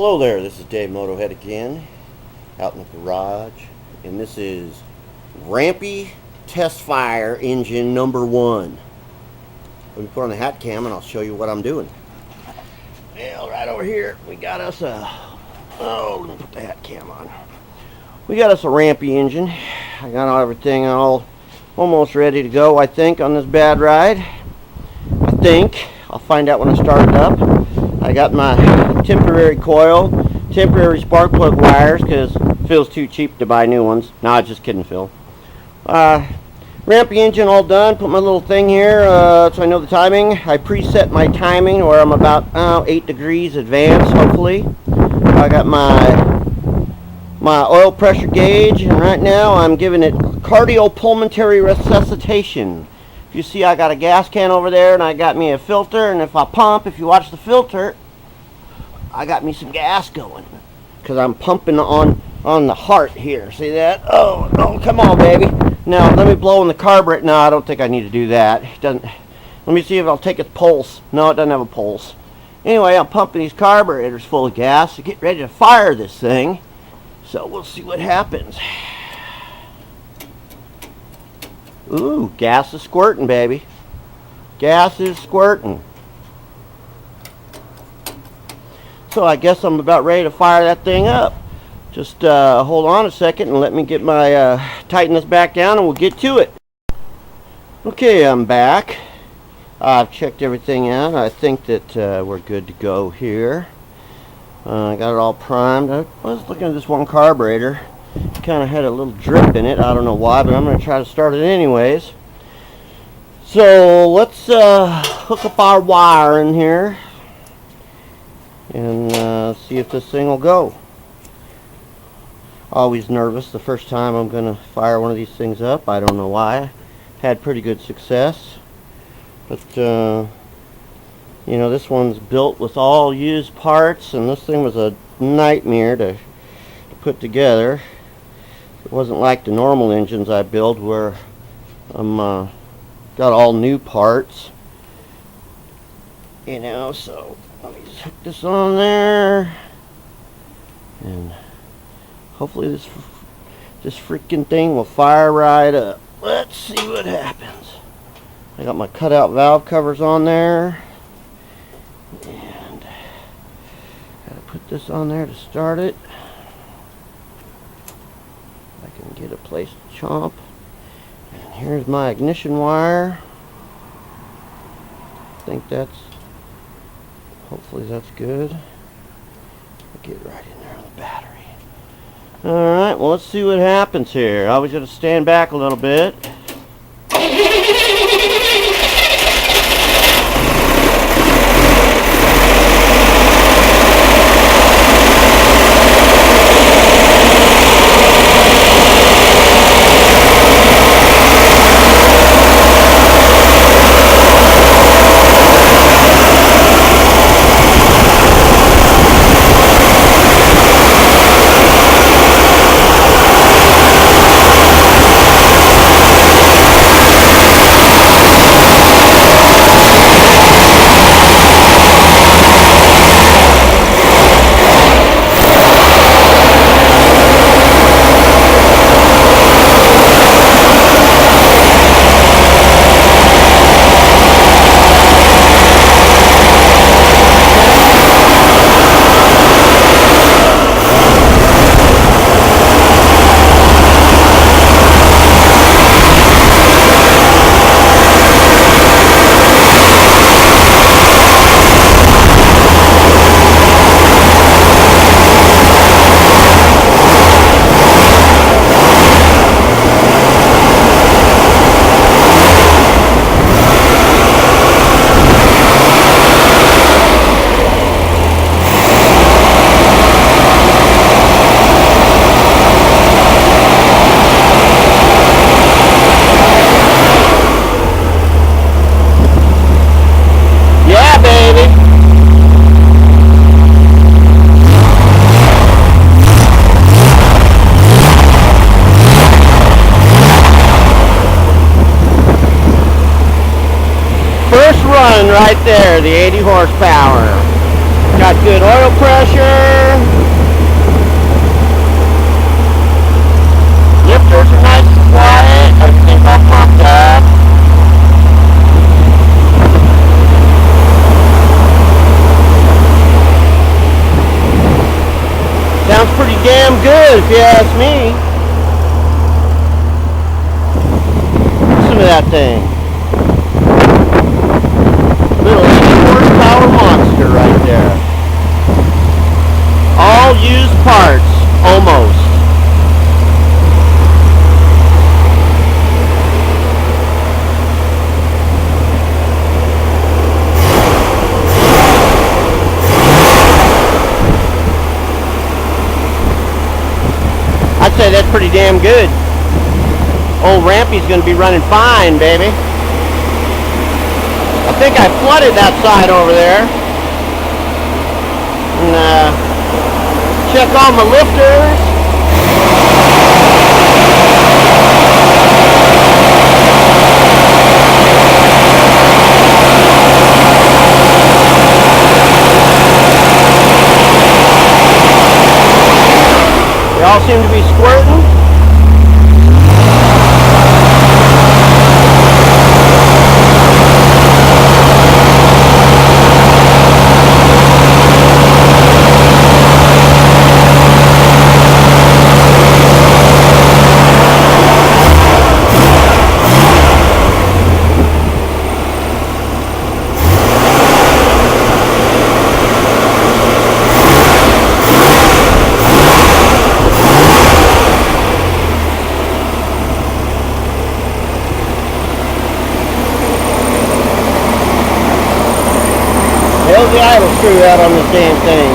Hello there, this is Dave Motohead again, out in the garage, and this is Rampy test fire engine number 1. Let me put on the hat cam and I'll show you what I'm doing. Well, right over here, we got us let me put the hat cam on. We got us a Rampy engine. I got everything all almost ready to go, I think, on this bad ride. I think. I'll find out when I start it up. I got my temporary coil, temporary spark plug wires, because it feels too cheap to buy new ones. Nah, just kidding, Phil. Rampy engine all done. Put my little thing here so I know the timing. I preset my timing where I'm about 8 degrees advanced, hopefully. I got my oil pressure gauge, and right now I'm giving it cardiopulmonary resuscitation. You see, I got a gas can over there, and I got me a filter, and if I pump, if you watch the filter, I got me some gas going, because I'm pumping on the heart here. See that? Oh, come on, baby. Now, let me blow in the carburetor. No, I don't think I need to do that. It doesn't. Let me see if I'll take its pulse. No, it doesn't have a pulse. Anyway, I'm pumping these carburetors full of gas to get ready to fire this thing. So we'll see what happens. Ooh, gas is squirting, baby. Gas is squirting. So I guess I'm about ready to fire that thing up. Just hold on a second and let me get my tighten this back down and we'll get to it. Okay, I'm back. I've checked everything out. I think that we're good to go here. I got it all primed. I was looking at this one carburetor. It kind of had a little drip in it. I don't know why, but I'm going to try to start it anyways. So let's hook up our wire in here and see if this thing will go. Always nervous the first time I'm going to fire one of these things up. I don't know why. Had pretty good success. But, you know, this one's built with all used parts, and this thing was a nightmare to put together. It wasn't like the normal engines I build where I'm got all new parts, you know. So let me just hook this on there, and hopefully this freaking thing will fire right up. Let's see what happens. I got my cutout valve covers on there, and gotta put this on there to start it. I can get a place to chomp. And here's my ignition wire. I think hopefully that's good. I'll get right in there on the battery. Alright, well, let's see what happens here. I always got to stand back a little bit. Right there, the 80 horsepower. Got good oil pressure. damn good, if you ask me. Listen to that thing. Little 80 horsepower monster right there. All used parts, almost. I'd say that's pretty damn good. Old Rampy's gonna be running fine, baby. I think I flooded that side over there. And check all my lifters. They all seem to be squirting. Hell's the idle screw out on this damn thing.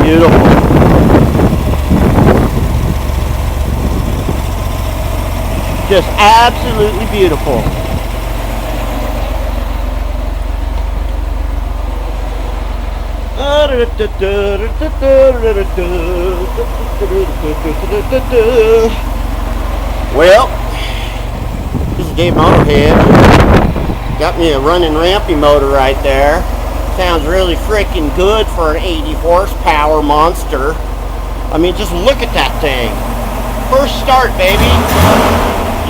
Beautiful. Just absolutely beautiful. Well, this is Dave Motorhead. Got me a running Rampy motor right there. Sounds really freaking good for an 80 horsepower monster. I mean, just look at that thing. First start, baby.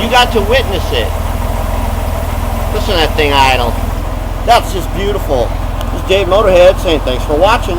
You got to witness it. Listen to that thing idle. That's just beautiful. This is Dave Motorhead saying thanks for watching.